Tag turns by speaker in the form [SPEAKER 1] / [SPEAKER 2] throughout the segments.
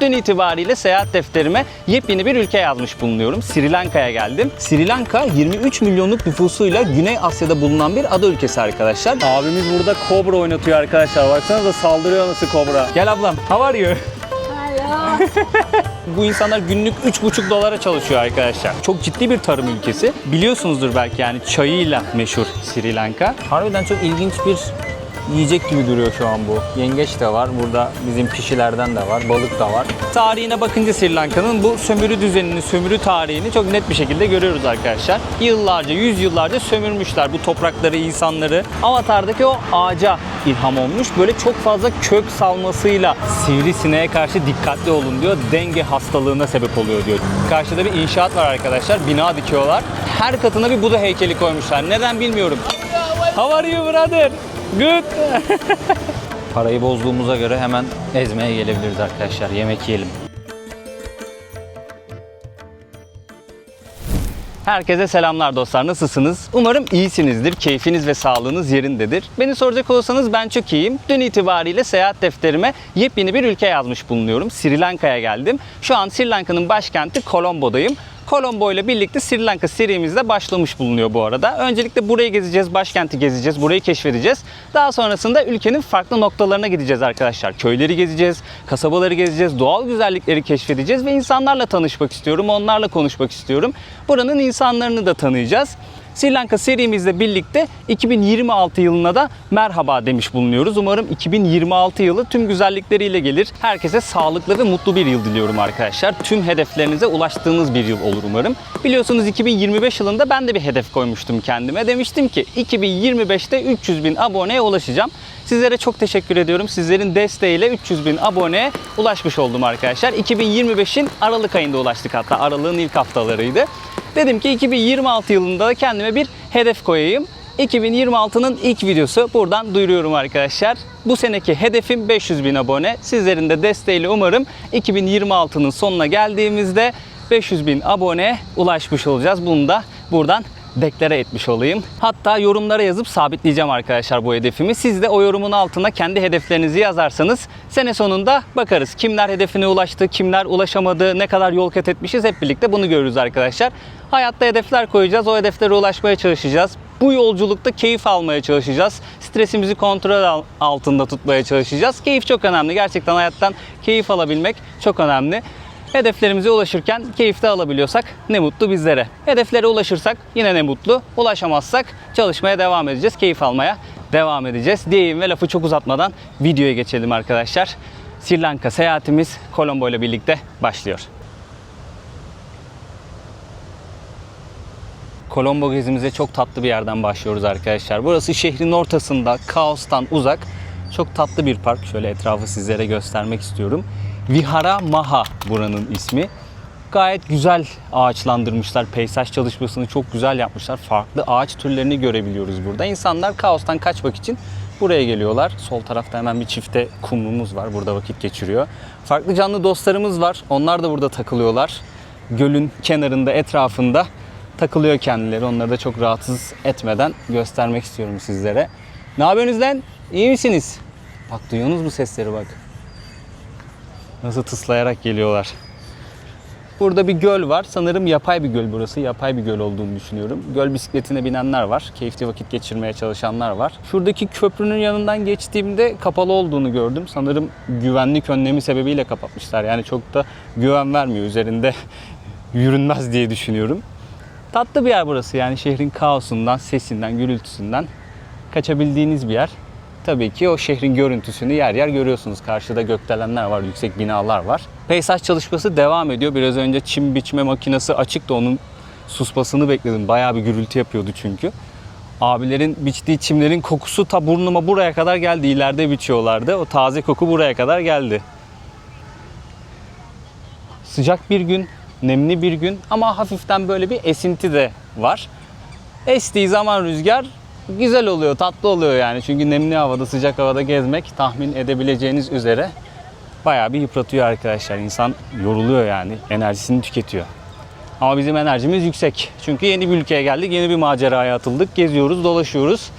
[SPEAKER 1] Dün itibariyle seyahat defterime yepyeni bir ülke yazmış bulunuyorum. Sri Lanka'ya geldim. Sri Lanka 23 milyonluk nüfusuyla Güney Asya'da bulunan bir ada ülkesi arkadaşlar. Abimiz burada kobra oynatıyor arkadaşlar. Baksanıza saldırıyor nasıl kobra. Gel ablam. How are you? Bu insanlar günlük 3,5 dolara çalışıyor arkadaşlar. Çok ciddi bir tarım ülkesi. Biliyorsunuzdur belki yani çayıyla meşhur Sri Lanka. Harbiden çok ilginç bir yiyecek gibi duruyor şu an bu. Yengeç de var. Burada bizim pişilerden de var. Balık da var. Tarihine bakınca Sri Lanka'nın bu sömürü düzenini, sömürü tarihini çok net bir şekilde görüyoruz arkadaşlar. Yıllarca, yüzyıllarca sömürmüşler bu toprakları, insanları. Avatar'daki o ağaca ilham olmuş. Böyle çok fazla kök salmasıyla sivrisineğe karşı dikkatli olun diyor. Denge hastalığına sebep oluyor diyor. Karşıda bir inşaat var arkadaşlar. Bina dikiyorlar. Her katına bir Buda heykeli koymuşlar. Neden bilmiyorum. How are you brother? Good. Parayı bozduğumuza göre hemen ezmeye gelebiliriz arkadaşlar. Yemek yiyelim. Herkese selamlar dostlar. Nasılsınız? Umarım iyisinizdir. Keyfiniz ve sağlığınız yerindedir. Beni soracak olursanız ben çok iyiyim. Dün itibariyle seyahat defterime yepyeni bir ülke yazmış bulunuyorum. Sri Lanka'ya geldim. Şu an Sri Lanka'nın başkenti Colombo'dayım. Colombo ile birlikte Sri Lanka serimiz de başlamış bulunuyor bu arada. Öncelikle burayı gezeceğiz, başkenti gezeceğiz, burayı keşfedeceğiz. Daha sonrasında ülkenin farklı noktalarına gideceğiz arkadaşlar. Köyleri gezeceğiz, kasabaları gezeceğiz, doğal güzellikleri keşfedeceğiz ve insanlarla tanışmak istiyorum, onlarla konuşmak istiyorum. Buranın insanlarını da tanıyacağız. Sri Lanka serimizle birlikte 2026 yılına da merhaba demiş bulunuyoruz. Umarım 2026 yılı tüm güzellikleriyle gelir. Herkese sağlıklı ve mutlu bir yıl diliyorum arkadaşlar. Tüm hedeflerinize ulaştığınız bir yıl olur umarım. Biliyorsunuz 2025 yılında ben de bir hedef koymuştum kendime. Demiştim ki 2025'te 300.000 aboneye ulaşacağım. Sizlere çok teşekkür ediyorum. Sizlerin desteğiyle 300.000 aboneye ulaşmış oldum arkadaşlar. 2025'in Aralık ayında ulaştık, hatta Aralık'ın ilk haftalarıydı. Dedim ki 2026 yılında da kendime bir hedef koyayım. 2026'nın ilk videosu, buradan duyuruyorum arkadaşlar. Bu seneki hedefim 500.000 abone. Sizlerin de desteğiyle umarım 2026'nın sonuna geldiğimizde 500.000 aboneye ulaşmış olacağız. Bunu da buradan deklare etmiş olayım. Hatta yorumlara yazıp sabitleyeceğim arkadaşlar bu hedefimi. Siz de o yorumun altına kendi hedeflerinizi yazarsanız sene sonunda bakarız. Kimler hedefine ulaştı, kimler ulaşamadı, ne kadar yol kat etmişiz, hep birlikte bunu görürüz arkadaşlar. Hayatta hedefler koyacağız, o hedeflere ulaşmaya çalışacağız. Bu yolculukta keyif almaya çalışacağız. Stresimizi kontrol altında tutmaya çalışacağız. Keyif çok önemli. Gerçekten hayattan keyif alabilmek çok önemli. Hedeflerimize ulaşırken keyif de alabiliyorsak ne mutlu bizlere. Hedeflere ulaşırsak yine ne mutlu. Ulaşamazsak çalışmaya devam edeceğiz. Keyif almaya devam edeceğiz diyeyim ve lafı çok uzatmadan videoya geçelim arkadaşlar. Sri Lanka seyahatimiz Colombo ile birlikte başlıyor. Colombo gezimize çok tatlı bir yerden başlıyoruz arkadaşlar. Burası şehrin ortasında, kaostan uzak. Çok tatlı bir park. Şöyle etrafı sizlere göstermek istiyorum. Vihara Maha buranın ismi. Gayet güzel ağaçlandırmışlar. Peyzaj çalışmasını çok güzel yapmışlar. Farklı ağaç türlerini görebiliyoruz burada. İnsanlar kaostan kaçmak için buraya geliyorlar. Sol tarafta hemen bir çifte kumrumuz var. Burada vakit geçiriyor. Farklı canlı dostlarımız var. Onlar da burada takılıyorlar. Gölün kenarında, etrafında takılıyor kendileri. Onları da çok rahatsız etmeden göstermek istiyorum sizlere. Ne yapıyorsunuz lan? İyi misiniz? Bak, duyuyorsunuz mu sesleri bak. Nasıl tıslayarak geliyorlar. Burada bir göl var. Sanırım yapay bir göl burası. Yapay bir göl olduğunu düşünüyorum. Göl bisikletine binenler var. Keyifli vakit geçirmeye çalışanlar var. Şuradaki köprünün yanından geçtiğimde kapalı olduğunu gördüm. Sanırım güvenlik önlemi sebebiyle kapatmışlar. Yani çok da güven vermiyor. Üzerinde yürünmez diye düşünüyorum. Tatlı bir yer burası. Yani şehrin kaosundan, sesinden, gürültüsünden kaçabildiğiniz bir yer. Tabii ki o şehrin görüntüsünü yer yer görüyorsunuz. Karşıda gökdelenler var, yüksek binalar var. Peyzaj çalışması devam ediyor. Biraz önce çim biçme makinesi açıktı. Onun susmasını bekledim. Bayağı bir gürültü yapıyordu çünkü. Abilerin biçtiği çimlerin kokusu ta burnuma buraya kadar geldi. İleride biçiyorlardı. O taze koku buraya kadar geldi. Sıcak bir gün, nemli bir gün ama hafiften böyle bir esinti de var. Estiği zaman rüzgar güzel oluyor, tatlı oluyor yani. Çünkü nemli havada, sıcak havada gezmek tahmin edebileceğiniz üzere bayağı bir yıpratıyor arkadaşlar. İnsan yoruluyor yani, enerjisini tüketiyor. Ama bizim enerjimiz yüksek. Çünkü yeni bir ülkeye geldik, yeni bir maceraya atıldık. Geziyoruz, dolaşıyoruz.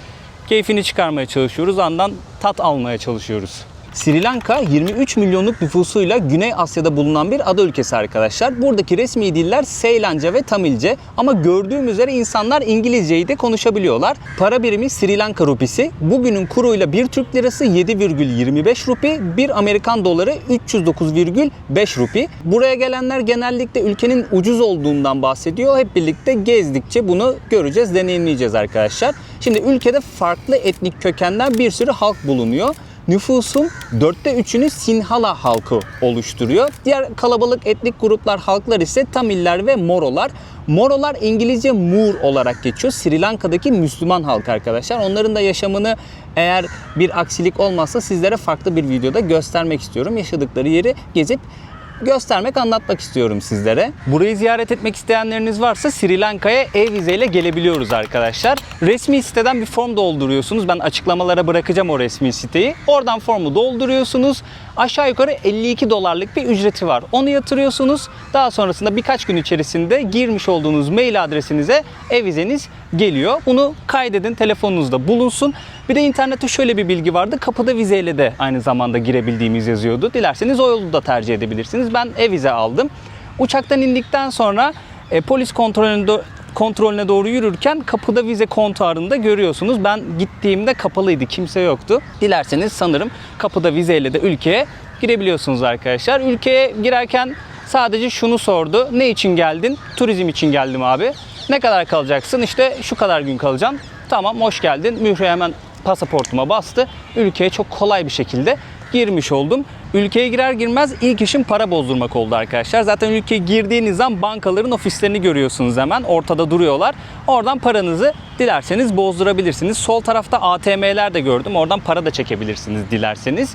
[SPEAKER 1] Keyfini çıkarmaya çalışıyoruz, andan tat almaya çalışıyoruz. Sri Lanka 23 milyonluk nüfusuyla Güney Asya'da bulunan bir ada ülkesi arkadaşlar. Buradaki resmi diller Seylanca ve Tamilce ama gördüğüm üzere insanlar İngilizceyi de konuşabiliyorlar. Para birimi Sri Lanka rupisi. Bugünün kuruyla 1 Türk lirası 7,25 rupi, 1 Amerikan doları 309,5 rupi. Buraya gelenler genellikle ülkenin ucuz olduğundan bahsediyor. Hep birlikte gezdikçe bunu göreceğiz, deneyimleyeceğiz arkadaşlar. Şimdi ülkede farklı etnik kökenden bir sürü halk bulunuyor. Nüfusun 3'ünü Sinhala halkı oluşturuyor. Diğer kalabalık etnik gruplar, halklar ise Tamiller ve Morolar. Morolar İngilizce Moor olarak geçiyor. Sri Lanka'daki Müslüman halk arkadaşlar. Onların da yaşamını eğer bir aksilik olmazsa sizlere farklı bir videoda göstermek istiyorum. Yaşadıkları yeri gezip göstermek, anlatmak istiyorum sizlere. Burayı ziyaret etmek isteyenleriniz varsa Sri Lanka'ya e-vizeyle gelebiliyoruz arkadaşlar. Resmi siteden bir form dolduruyorsunuz. Ben açıklamalara bırakacağım o resmi siteyi. Oradan formu dolduruyorsunuz. Aşağı yukarı 52 dolarlık bir ücreti var. Onu yatırıyorsunuz. Daha sonrasında birkaç gün içerisinde girmiş olduğunuz mail adresinize e-vizeniz geliyor. Bunu kaydedin, telefonunuzda bulunsun. Bir de internette şöyle bir bilgi vardı. Kapıda vizeyle de aynı zamanda girebildiğimiz yazıyordu. Dilerseniz o yolu da tercih edebilirsiniz. Ben e-vize aldım. Uçaktan indikten sonra polis kontrolüne doğru yürürken kapıda vize kontuarında görüyorsunuz. Ben gittiğimde kapalıydı. Kimse yoktu. Dilerseniz sanırım kapıda vizeyle de ülkeye girebiliyorsunuz arkadaşlar. Ülkeye girerken sadece şunu sordu. Ne için geldin? Turizm için geldim abi. Ne kadar kalacaksın? İşte şu kadar gün kalacağım. Tamam, hoş geldin. Mühre hemen pasaportuma bastı. Ülkeye çok kolay bir şekilde girmiş oldum. Ülkeye girer girmez ilk işim para bozdurmak oldu arkadaşlar. Zaten ülkeye girdiğiniz zaman bankaların ofislerini görüyorsunuz hemen. Ortada duruyorlar. Oradan paranızı dilerseniz bozdurabilirsiniz. Sol tarafta ATM'ler de gördüm. Oradan para da çekebilirsiniz dilerseniz.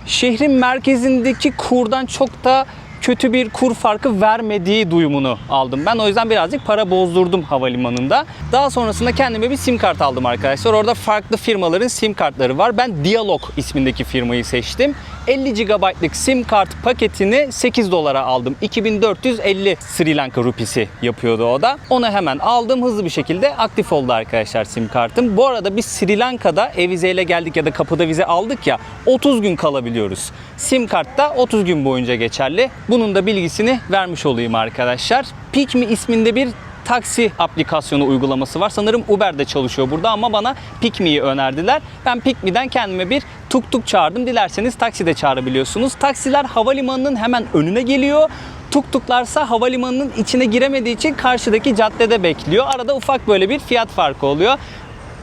[SPEAKER 1] Şehrin merkezindeki kurdan çok da kötü bir kur farkı vermediği duyumunu aldım ben. O yüzden birazcık para bozdurdum havalimanında. Daha sonrasında kendime bir sim kart aldım arkadaşlar. Orada farklı firmaların sim kartları var. Ben Dialog ismindeki firmayı seçtim. 50 GB'lık sim kart paketini 8 dolara aldım. 2450 Sri Lanka rupisi yapıyordu o da. Onu hemen aldım. Hızlı bir şekilde aktif oldu arkadaşlar sim kartım. Bu arada biz Sri Lanka'da e-vizeyle geldik ya da kapıda vize aldık ya, 30 gün kalabiliyoruz. Sim kart da 30 gün boyunca geçerli. Bunun da bilgisini vermiş olayım arkadaşlar. Pikmi isminde bir taksi aplikasyonu uygulaması var. Sanırım Uber'de çalışıyor burada ama bana Pikmi'yi önerdiler. Ben Pikmi'den kendime bir tuk tuk çağırdım. Dilerseniz taksi de çağırabiliyorsunuz. Taksiler havalimanının hemen önüne geliyor. Tuk tuklarsa havalimanının içine giremediği için karşıdaki caddede bekliyor. Arada ufak böyle bir fiyat farkı oluyor.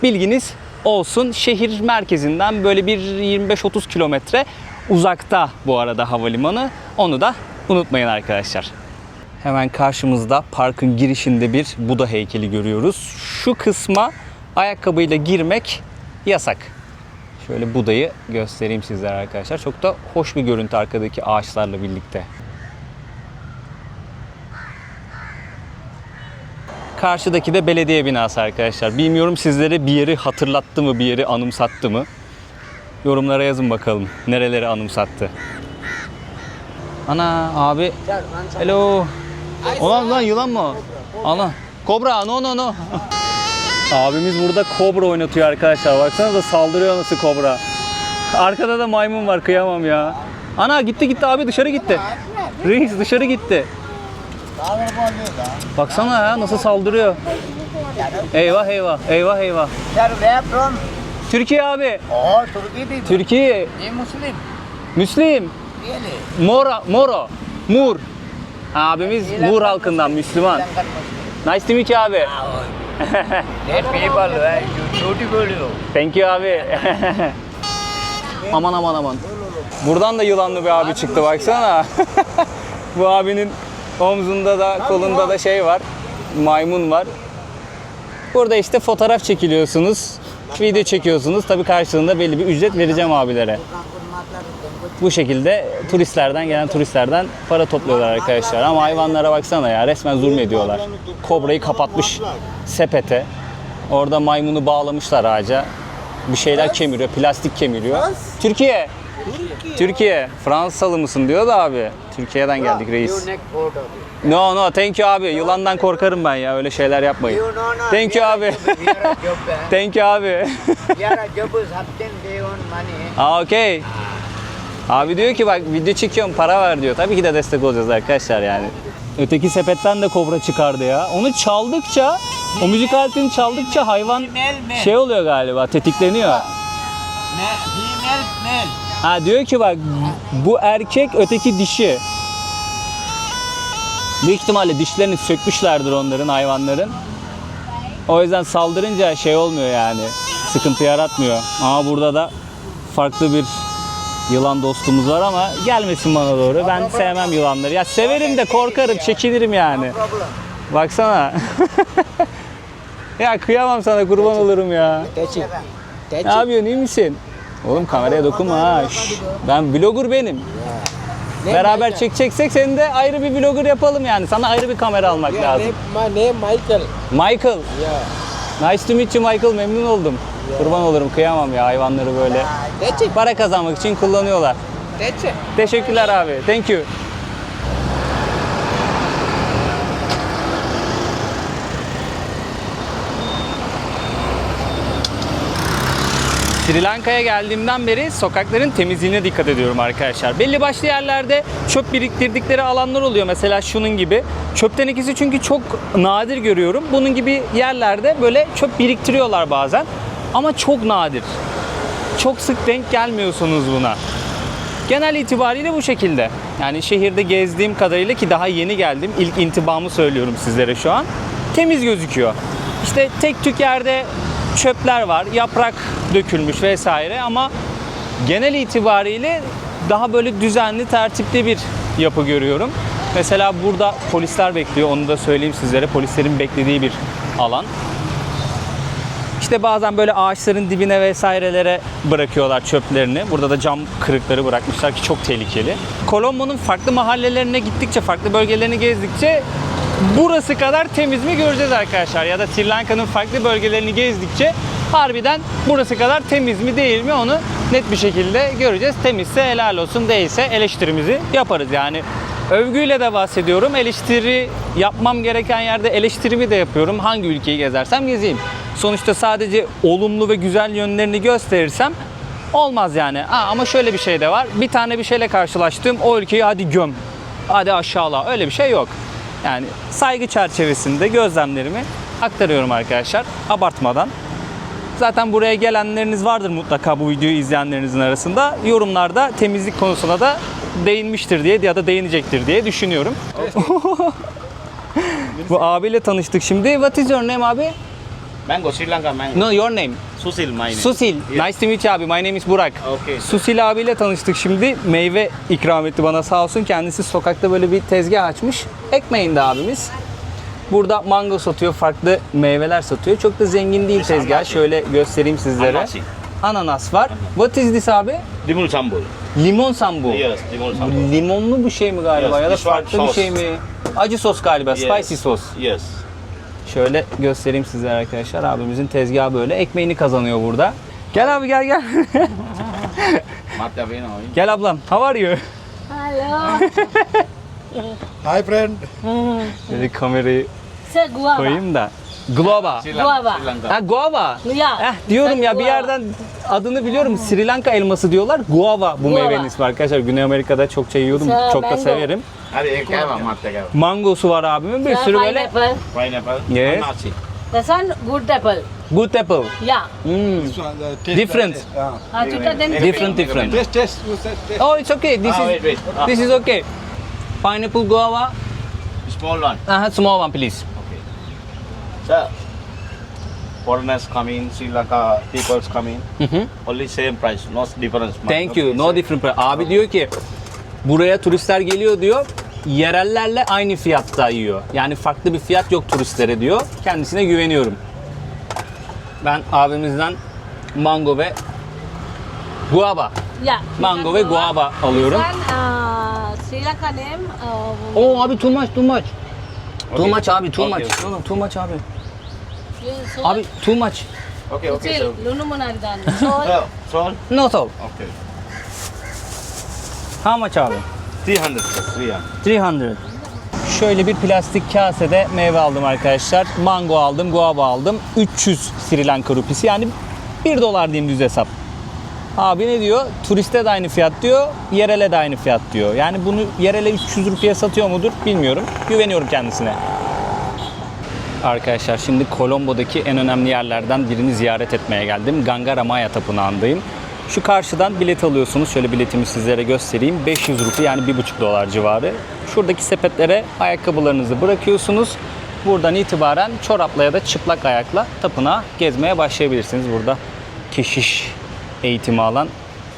[SPEAKER 1] Bilginiz olsun. Şehir merkezinden böyle bir 25-30 kilometre uzakta bu arada havalimanı. Onu da unutmayın arkadaşlar. Hemen karşımızda parkın girişinde bir Buda heykeli görüyoruz. Şu kısma ayakkabıyla girmek yasak. Şöyle Buda'yı göstereyim sizlere arkadaşlar. Çok da hoş bir görüntü arkadaki ağaçlarla birlikte. Karşıdaki de belediye binası arkadaşlar. Bilmiyorum sizlere bir yeri hatırlattı mı, bir yeri anımsattı mı? Yorumlara yazın bakalım nereleri anımsattı. Ana abi. Hello. Ulan lan yılan mı? Ana. Kobra, no. Abimiz burada kobra oynatıyor arkadaşlar. Baksanıza saldırıyor nasıl kobra. Arkada da maymun var, kıyamam ya. Ana gitti abi, dışarı gitti. Reis dışarı gitti. Baksana ya nasıl saldırıyor. Eyvah.
[SPEAKER 2] Where from?
[SPEAKER 1] Türkiye abi.
[SPEAKER 2] Oh, Turkey people.
[SPEAKER 1] Türkiye.
[SPEAKER 2] They Muslim.
[SPEAKER 1] Müslim.
[SPEAKER 2] Really?
[SPEAKER 1] Mur. Abimiz Mur halkından Müslüman. Nice to meet you abi.
[SPEAKER 2] That people, beautiful you.
[SPEAKER 1] Thank you abi. aman. Buradan da yılanlı bir abi çıktı baksana. Bu abinin omzunda da kolunda da şey var. Maymun var. Burada işte fotoğraf çekiliyorsunuz. Video çekiyorsunuz. Tabii karşılığında belli bir ücret vereceğim abilere. Bu şekilde gelen turistlerden para topluyorlar arkadaşlar. Ama hayvanlara baksana ya, resmen zulmediyorlar. Kobrayı kapatmış sepete. Orada maymunu bağlamışlar ağaca. Bir şeyler kemiriyor, plastik kemiriyor. Türkiye. Fransalı mısın diyor da abi. Türkiye'den geldik reis. No, thank you abi. Yılandan korkarım ben ya. Öyle şeyler yapmayın. Thank you abi. Thank you abi.
[SPEAKER 2] Okay.
[SPEAKER 1] Abi diyor ki bak video çekiyorum para ver diyor. Tabii ki de destek olacağız arkadaşlar yani. Öteki sepetten de kobra çıkardı ya. Onu çaldıkça, o müzik aletini çaldıkça hayvan şey oluyor galiba, tetikleniyor.
[SPEAKER 2] Female, male.
[SPEAKER 1] Ha diyor ki bak bu erkek öteki dişi. Büyük ihtimalle dişlerini sökmüşlerdir onların, hayvanların. O yüzden saldırınca şey olmuyor yani. Sıkıntı yaratmıyor. Ama burada da farklı bir yılan dostumuz var ama gelmesin bana doğru. Ben sevmem yılanları. Ya severim de korkarım, çekinirim yani. Baksana. Ya kıyamam sana, kurban olurum ya. Ne yapıyorsun, iyi misin? Oğlum kameraya dokunma ha. Şş, ben vlogger benim. Beraber çekeceksek senin de ayrı bir vlogger yapalım yani. Sana ayrı bir kamera almak lazım.
[SPEAKER 3] My name Michael.
[SPEAKER 1] Michael.
[SPEAKER 3] Yeah.
[SPEAKER 1] Nice to meet you Michael. Memnun oldum. Kurban olurum. Kıyamam ya hayvanları böyle.
[SPEAKER 3] That's it.
[SPEAKER 1] Para kazanmak için kullanıyorlar.
[SPEAKER 3] That's it.
[SPEAKER 1] Teşekkürler abi. Thank you. Sri Lanka'ya geldiğimden beri sokakların temizliğine dikkat ediyorum arkadaşlar. Belli başlı yerlerde çöp biriktirdikleri alanlar oluyor. Mesela şunun gibi. Çöp tenekesi çünkü çok nadir görüyorum. Bunun gibi yerlerde böyle çöp biriktiriyorlar bazen. Ama çok nadir. Çok sık denk gelmiyorsunuz buna. Genel itibariyle bu şekilde. Yani şehirde gezdiğim kadarıyla, ki daha yeni geldim, İlk intibamı söylüyorum sizlere şu an. Temiz gözüküyor. İşte tek tük yerde çöpler var, yaprak dökülmüş vesaire ama genel itibariyle daha böyle düzenli, tertipli bir yapı görüyorum. Mesela burada polisler bekliyor, onu da söyleyeyim sizlere. Polislerin beklediği bir alan. İşte bazen böyle ağaçların dibine vesairelere bırakıyorlar çöplerini. Burada da cam kırıkları bırakmışlar ki çok tehlikeli. Colombo'nun farklı mahallelerine gittikçe, farklı bölgelerini gezdikçe burası kadar temiz mi göreceğiz arkadaşlar. Ya da Sri Lanka'nın farklı bölgelerini gezdikçe harbiden burası kadar temiz mi değil mi onu net bir şekilde göreceğiz. Temizse helal olsun, değilse eleştirimizi yaparız. Yani övgüyle de bahsediyorum. Eleştiri yapmam gereken yerde eleştirimi de yapıyorum. Hangi ülkeyi gezersem gezeyim. Sonuçta sadece olumlu ve güzel yönlerini gösterirsem olmaz yani. Ama şöyle bir şey de var. Bir tane bir şeyle karşılaştım. O ülkeyi hadi göm, hadi aşağıla. Öyle bir şey yok. Yani saygı çerçevesinde gözlemlerimi aktarıyorum arkadaşlar. Abartmadan. Zaten buraya gelenleriniz vardır mutlaka, bu videoyu izleyenlerinizin arasında. Yorumlarda temizlik konusuna da değinmiştir diye ya da değinecektir diye düşünüyorum. Bu abiyle tanıştık şimdi. What is your name abi?
[SPEAKER 4] Mango, Sri Lanka mango.
[SPEAKER 1] No, your name.
[SPEAKER 4] Susil, my name.
[SPEAKER 1] Susil.
[SPEAKER 4] Yeah.
[SPEAKER 1] Nice to meet you abi. My name is Burak.
[SPEAKER 4] Okay.
[SPEAKER 1] Susil abiyle tanıştık şimdi. Meyve ikram etti bana sağ olsun. Kendisi sokakta böyle bir tezgah açmış. Ekmeğinde abimiz. Burada mango satıyor, farklı meyveler satıyor. Çok da zengin değil tezgah. Şöyle göstereyim sizlere.
[SPEAKER 4] Ananasi.
[SPEAKER 1] Ananas var. What is this abi?
[SPEAKER 4] Limon sambal.
[SPEAKER 1] Limon sambu.
[SPEAKER 4] Yes, limon
[SPEAKER 1] Bu
[SPEAKER 4] sambal.
[SPEAKER 1] limonlu bir şey mi galiba
[SPEAKER 4] Yes,
[SPEAKER 1] ya da
[SPEAKER 4] this one
[SPEAKER 1] farklı bir
[SPEAKER 4] sauce.
[SPEAKER 1] şey mi? Acı sos galiba, spicy sos.
[SPEAKER 4] Yes.
[SPEAKER 1] Şöyle göstereyim sizlere arkadaşlar. Abimizin tezgahı böyle. Ekmeğini kazanıyor burada. Gel abi gel gel.
[SPEAKER 4] Mata vino.
[SPEAKER 1] Gel ablam. How are you?
[SPEAKER 5] Hello.
[SPEAKER 3] Hi friend.
[SPEAKER 1] Böyle kamerayı
[SPEAKER 5] Sir guava.
[SPEAKER 1] koyayım da. Guava.
[SPEAKER 4] Sri
[SPEAKER 5] Guava.
[SPEAKER 4] Lanka. Sri Lanka.
[SPEAKER 1] Ha guava.
[SPEAKER 5] Yeah.
[SPEAKER 1] Diyorum ya bir
[SPEAKER 5] Guava.
[SPEAKER 1] yerden adını biliyorum. Sri Lanka elması diyorlar. Guava bu
[SPEAKER 5] Guava.
[SPEAKER 1] meyvenin ismi arkadaşlar. Güney Amerika'da çokça yiyordum.
[SPEAKER 5] Sir,
[SPEAKER 1] Çok da
[SPEAKER 5] mango.
[SPEAKER 1] severim.
[SPEAKER 4] Hadi ekava mata ekava.
[SPEAKER 1] Mangosu var abimin. Bir sürü böyle.
[SPEAKER 5] Pineapple.
[SPEAKER 4] Pineapple.
[SPEAKER 1] Yes.
[SPEAKER 4] Ananasi.
[SPEAKER 5] This one good apple.
[SPEAKER 1] Good apple.
[SPEAKER 5] Yeah.
[SPEAKER 1] Different.
[SPEAKER 5] Chuta then
[SPEAKER 1] Different, different.
[SPEAKER 3] Test. You said test.
[SPEAKER 1] Oh, it's okay. This
[SPEAKER 4] Wait,
[SPEAKER 1] is
[SPEAKER 4] wait.
[SPEAKER 1] this is okay. Pineapple guava.
[SPEAKER 4] Small one.
[SPEAKER 1] Small one please.
[SPEAKER 4] Okay. Sir, foreigners coming, Sri Lanka people's coming. Only same price, no difference.
[SPEAKER 1] Thank you. No different price. Abi diyor ki buraya turistler geliyor diyor. Yerellerle aynı fiyatta yiyor. Yani farklı bir fiyat yok turistlere diyor. Kendisine güveniyorum. Ben abimizden mango ve guava.
[SPEAKER 5] yeah.
[SPEAKER 1] Mango ve guava alıyorum.
[SPEAKER 5] This one Sri Lanka name.
[SPEAKER 1] Oo abi too much, too much. Too
[SPEAKER 4] Okay.
[SPEAKER 1] much abi, too
[SPEAKER 4] Okay,
[SPEAKER 1] much.
[SPEAKER 4] okay.
[SPEAKER 1] No, no, too much abi.
[SPEAKER 5] So
[SPEAKER 1] Abi too much.
[SPEAKER 4] Okay, okay, sir.
[SPEAKER 5] Lunu Munaridan. So
[SPEAKER 4] Sir, salt.
[SPEAKER 1] Not all.
[SPEAKER 4] Okay.
[SPEAKER 1] How much abi?
[SPEAKER 4] 300, sir, 300.
[SPEAKER 1] 300. Şöyle bir plastik kasede meyve aldım arkadaşlar. Mango aldım, guava aldım. 300 Sri Lanka rupisi yani $1 diyeyim düz hesap. Abi ne diyor? Turiste de aynı fiyat diyor, yerele de aynı fiyat diyor. Yani bunu yerele 300 rupiye satıyor mudur bilmiyorum. Güveniyorum kendisine. Arkadaşlar şimdi Colombo'daki en önemli yerlerden birini ziyaret etmeye geldim. Gangara Maya Tapınağı'ndayım. Şu karşıdan bilet alıyorsunuz. Şöyle biletimi sizlere göstereyim. 500 rupi yani 1,5 dolar civarı. Şuradaki sepetlere ayakkabılarınızı bırakıyorsunuz. Buradan itibaren çorapla ya da çıplak ayakla tapınağı gezmeye başlayabilirsiniz. Burada keşiş eğitimi alan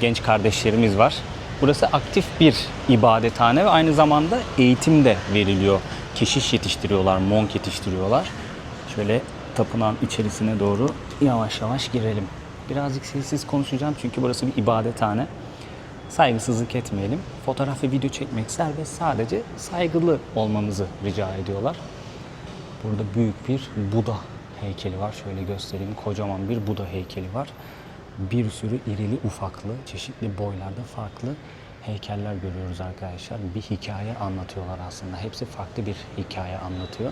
[SPEAKER 1] genç kardeşlerimiz var. Burası aktif bir ibadethane ve aynı zamanda eğitim de veriliyor. Keşiş yetiştiriyorlar, monk yetiştiriyorlar. Şöyle tapınağın içerisine doğru yavaş yavaş girelim. Birazcık sessiz konuşacağım çünkü burası bir ibadethane. Saygısızlık etmeyelim. Fotoğraf ve video çekmek serbest. Sadece saygılı olmamızı rica ediyorlar. Burada büyük bir Buda heykeli var. Şöyle göstereyim. Kocaman bir Buda heykeli var. Bir sürü irili ufaklı, çeşitli boylarda farklı heykeller görüyoruz arkadaşlar. Bir hikaye anlatıyorlar aslında. Hepsi farklı bir hikaye anlatıyor.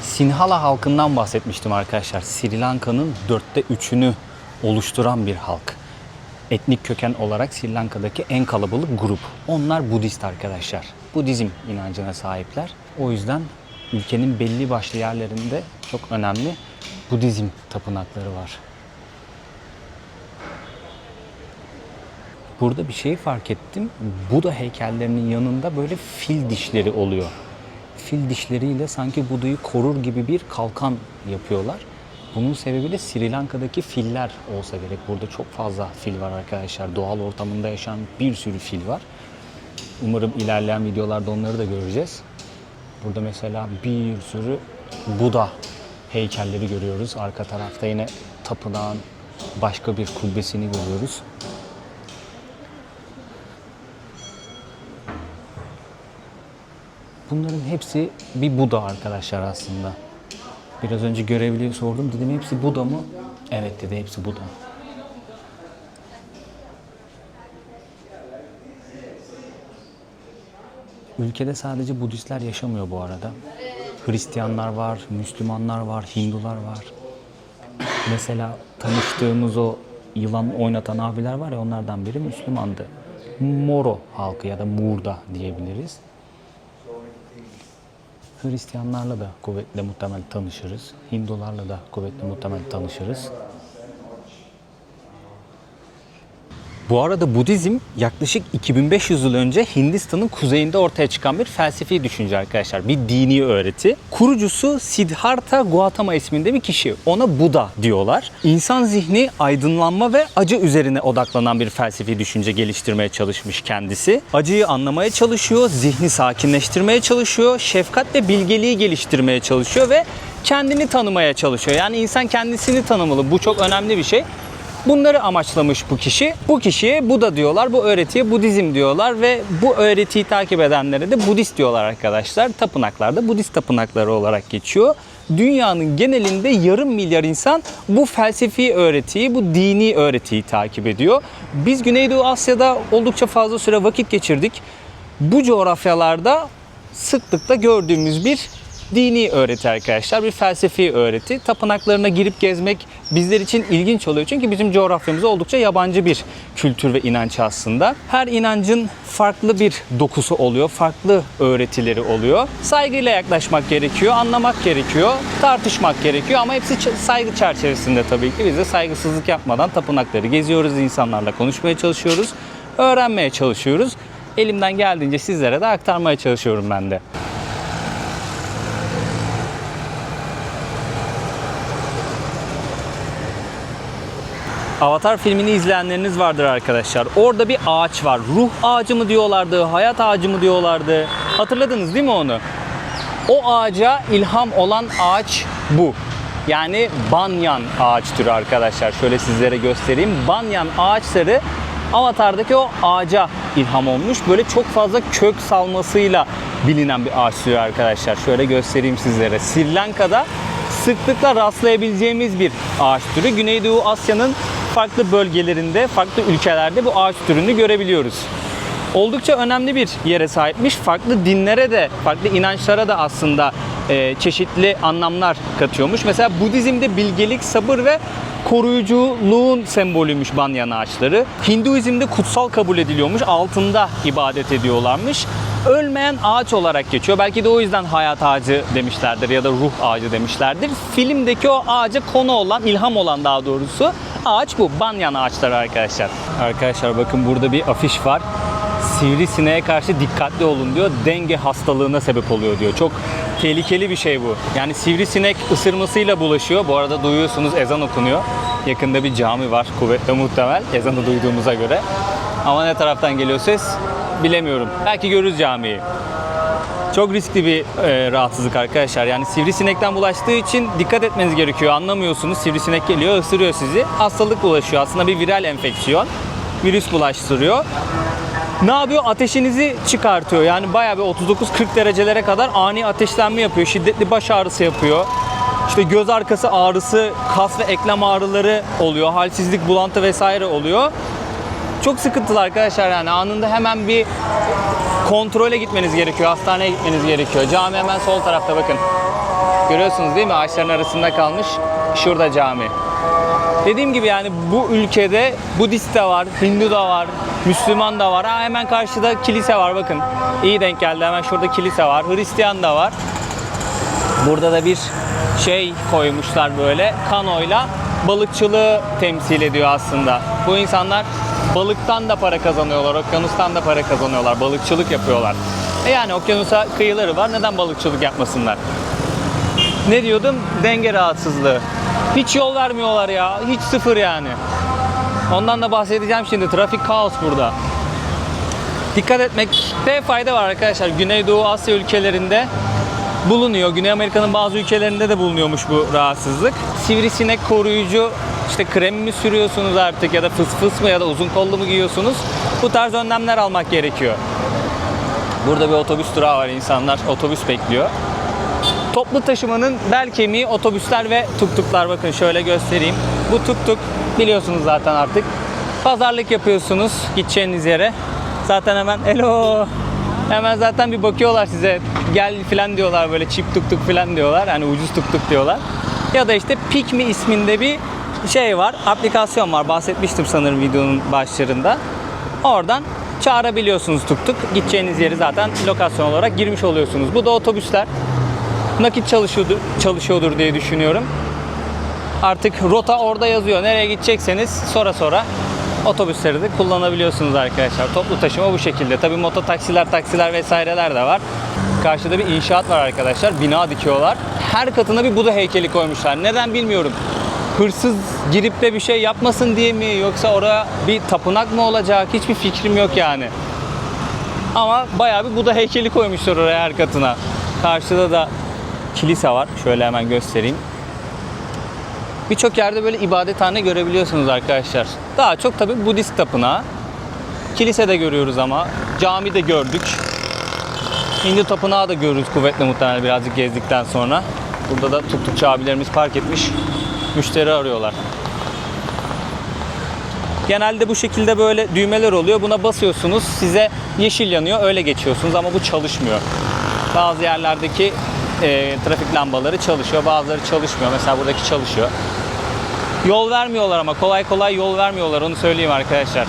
[SPEAKER 1] Sinhala halkından bahsetmiştim arkadaşlar. Sri Lanka'nın 3'ünü oluşturan bir halk. Etnik köken olarak Sri Lanka'daki en kalabalık grup. Onlar Budist arkadaşlar. Budizm inancına sahipler. O yüzden ülkenin belli başlı yerlerinde çok önemli Budizm tapınakları var. Burada bir şey fark ettim. Buda heykellerinin yanında böyle fil dişleri oluyor. Fil dişleriyle sanki Buda'yı korur gibi bir kalkan yapıyorlar. Bunun sebebi de Sri Lanka'daki filler olsa gerek. Burada çok fazla fil var arkadaşlar. Doğal ortamında yaşayan bir sürü fil var. Umarım ilerleyen videolarda onları da göreceğiz. Burada mesela bir sürü Buda heykelleri görüyoruz. Arka tarafta yine tapınağın başka bir kubbesini görüyoruz. Bunların hepsi bir Buda arkadaşlar aslında. Biraz önce görevliye sordum. Dedim hepsi Buda mı? Evet dedi, hepsi Buda. Ülkede sadece Budistler yaşamıyor bu arada. Hristiyanlar var, Müslümanlar var, Hindular var. Mesela tanıştığımız o yılan oynatan abiler var ya, onlardan biri Müslümandı. Moro halkı ya da Murda diyebiliriz. Hristiyanlarla da kuvvetle muhtemel tanışırız. Hindularla da kuvvetle muhtemel tanışırız. Bu arada Budizm yaklaşık 2500 yıl önce Hindistan'ın kuzeyinde ortaya çıkan bir felsefi düşünce arkadaşlar. Bir dini öğreti. Kurucusu Siddhartha Gautama isminde bir kişi. Ona Buda diyorlar. İnsan zihni aydınlanma ve acı üzerine odaklanan bir felsefi düşünce geliştirmeye çalışmış kendisi. Acıyı anlamaya çalışıyor, zihni sakinleştirmeye çalışıyor, şefkat ve bilgeliği geliştirmeye çalışıyor ve kendini tanımaya çalışıyor. Yani insan kendisini tanımalı. Bu çok önemli bir şey. Bunları amaçlamış bu kişi. Bu kişiye Buda diyorlar, bu öğretiye Budizm diyorlar ve bu öğretiyi takip edenlere de Budist diyorlar arkadaşlar. Tapınaklarda Budist tapınakları olarak geçiyor. Dünyanın genelinde yarım milyar insan bu felsefi öğretiyi, bu dini öğretiyi takip ediyor. Biz Güneydoğu Asya'da oldukça fazla süre vakit geçirdik. Bu coğrafyalarda sıklıkla gördüğümüz bir dini öğreti arkadaşlar, bir felsefi öğreti. Tapınaklarına girip gezmek bizler için ilginç oluyor. Çünkü bizim coğrafyamıza oldukça yabancı bir kültür ve inanç aslında. Her inancın farklı bir dokusu oluyor, farklı öğretileri oluyor. Saygıyla yaklaşmak gerekiyor, anlamak gerekiyor, tartışmak gerekiyor ama hepsi saygı çerçevesinde tabii ki. Biz de saygısızlık yapmadan tapınakları geziyoruz, insanlarla konuşmaya çalışıyoruz, öğrenmeye çalışıyoruz. Elimden geldiğince sizlere de aktarmaya çalışıyorum ben de. Avatar filmini izleyenleriniz vardır arkadaşlar. Orada bir ağaç var. Ruh ağacı mı diyorlardı, hayat ağacı mı diyorlardı. Hatırladınız değil mi onu? O ağaca ilham olan ağaç bu. Yani banyan ağaç türü arkadaşlar. Şöyle sizlere göstereyim. Banyan ağaçları Avatar'daki o ağaca ilham olmuş. Böyle çok fazla kök salmasıyla bilinen bir ağaç türü arkadaşlar. Şöyle göstereyim sizlere. Sri Lanka'da sıklıkla rastlayabileceğimiz bir ağaç türü. Güneydoğu Asya'nın farklı bölgelerinde, farklı ülkelerde bu ağaç türünü görebiliyoruz. Oldukça önemli bir yere sahipmiş. Farklı dinlere de, farklı inançlara da aslında çeşitli anlamlar katıyormuş. Mesela Budizm'de bilgelik, sabır ve koruyuculuğun sembolüymüş banyan ağaçları. Hinduizm'de kutsal kabul ediliyormuş. Altında ibadet ediyorlarmış. Ölmeyen ağaç olarak geçiyor. Belki de o yüzden hayat ağacı demişlerdir ya da ruh ağacı demişlerdir. Filmdeki o ağaca konu olan, ilham olan daha doğrusu ağaç bu. Banyan ağaçları arkadaşlar. Arkadaşlar bakın burada bir afiş var. Sivrisineğe karşı dikkatli olun diyor. Denge hastalığına sebep oluyor diyor. Çok tehlikeli bir şey bu. Yani sivrisinek ısırmasıyla bulaşıyor. Bu arada duyuyorsunuz ezan okunuyor. Yakında bir cami var kuvvetle muhtemel. Ezanı duyduğumuza göre. Ama ne taraftan geliyor ses bilemiyorum. Belki görürüz camiyi. Çok riskli bir rahatsızlık arkadaşlar. Yani sivrisinekten bulaştığı için dikkat etmeniz gerekiyor. Anlamıyorsunuz. Sivrisinek geliyor, ısırıyor sizi. Hastalık bulaşıyor. Aslında bir viral enfeksiyon. Virüs bulaştırıyor. Ne yapıyor? Ateşinizi çıkartıyor. Yani bayağı bir 39-40 derecelere kadar ani ateşlenme yapıyor. Şiddetli baş ağrısı yapıyor. İşte göz arkası ağrısı, kas ve eklem ağrıları oluyor. Halsizlik, bulantı vesaire oluyor. Çok sıkıntılı arkadaşlar yani. Anında hemen bir kontrole gitmeniz gerekiyor. Hastaneye gitmeniz gerekiyor. Cami hemen sol tarafta bakın. Görüyorsunuz değil mi? Ağaçların arasında kalmış. Şurada cami. Dediğim gibi yani bu ülkede Budist de var, Hindu da var, Müslüman da var. Hemen karşıda kilise var bakın. İyi denk geldi. Hemen şurada kilise var. Hristiyan da var. Burada da bir şey koymuşlar böyle. Kanoyla balıkçılığı temsil ediyor aslında. Bu insanlar balıktan da para kazanıyorlar, okyanustan da para kazanıyorlar. Balıkçılık yapıyorlar. Yani okyanusa kıyıları var. Neden balıkçılık yapmasınlar? Ne diyordum? Denge rahatsızlığı. Hiç yol vermiyorlar ya. Hiç sıfır yani. Ondan da bahsedeceğim şimdi. Trafik kaos burada. Dikkat etmekte fayda var arkadaşlar. Güneydoğu Asya ülkelerinde bulunuyor. Güney Amerika'nın bazı ülkelerinde de bulunuyormuş bu rahatsızlık. Sivrisinek koruyucu işte krem mi sürüyorsunuz artık ya da fıs fıs mı ya da uzun kollu mu giyiyorsunuz? Bu tarz önlemler almak gerekiyor. Burada bir otobüs durağı var. İnsanlar otobüs bekliyor. Toplu taşımanın bel kemiği otobüsler ve tuktuklar. Bakın şöyle göstereyim. Bu tuktuk biliyorsunuz zaten artık. Pazarlık yapıyorsunuz gideceğiniz yere. Zaten hemen hello. Hemen zaten bir bakıyorlar size. Gel filan diyorlar böyle çip tuktuk filan diyorlar. Hani ucuz tuktuk diyorlar. Ya da işte Pikmi isminde bir şey var. Aplikasyon var. Bahsetmiştim sanırım videonun başlarında. Oradan çağırabiliyorsunuz tuktuk. Gideceğiniz yeri zaten lokasyon olarak girmiş oluyorsunuz. Bu da otobüsler. Nakit çalışıyordur diye düşünüyorum. Artık rota orada yazıyor. Nereye gidecekseniz sonra otobüsleri de kullanabiliyorsunuz arkadaşlar. Toplu taşıma bu şekilde. Tabii taksiler vesaireler de var. Karşıda bir inşaat var arkadaşlar. Bina dikiyorlar. Her katına bir Buda heykeli koymuşlar. Neden bilmiyorum. Hırsız girip de bir şey yapmasın diye mi? Yoksa oraya bir tapınak mı olacak? Hiçbir fikrim yok yani. Ama bayağı bir Buda heykeli koymuşlar oraya her katına. Karşıda da kilise var. Şöyle hemen göstereyim. Birçok yerde böyle ibadethane görebiliyorsunuz arkadaşlar. Daha çok tabii Budist tapınağı. Kilise de görüyoruz ama. Cami de gördük. Hindu tapınağı da görürüz kuvvetle muhtemelen birazcık gezdikten sonra. Burada da tuktukçu abilerimiz park etmiş. Müşteri arıyorlar. Genelde bu şekilde böyle düğmeler oluyor. Buna basıyorsunuz. Size yeşil yanıyor. Öyle geçiyorsunuz ama bu çalışmıyor. Bazı yerlerdeki trafik lambaları çalışıyor. Bazıları çalışmıyor. Mesela buradaki çalışıyor. Yol vermiyorlar ama kolay kolay yol vermiyorlar. Onu söyleyeyim arkadaşlar.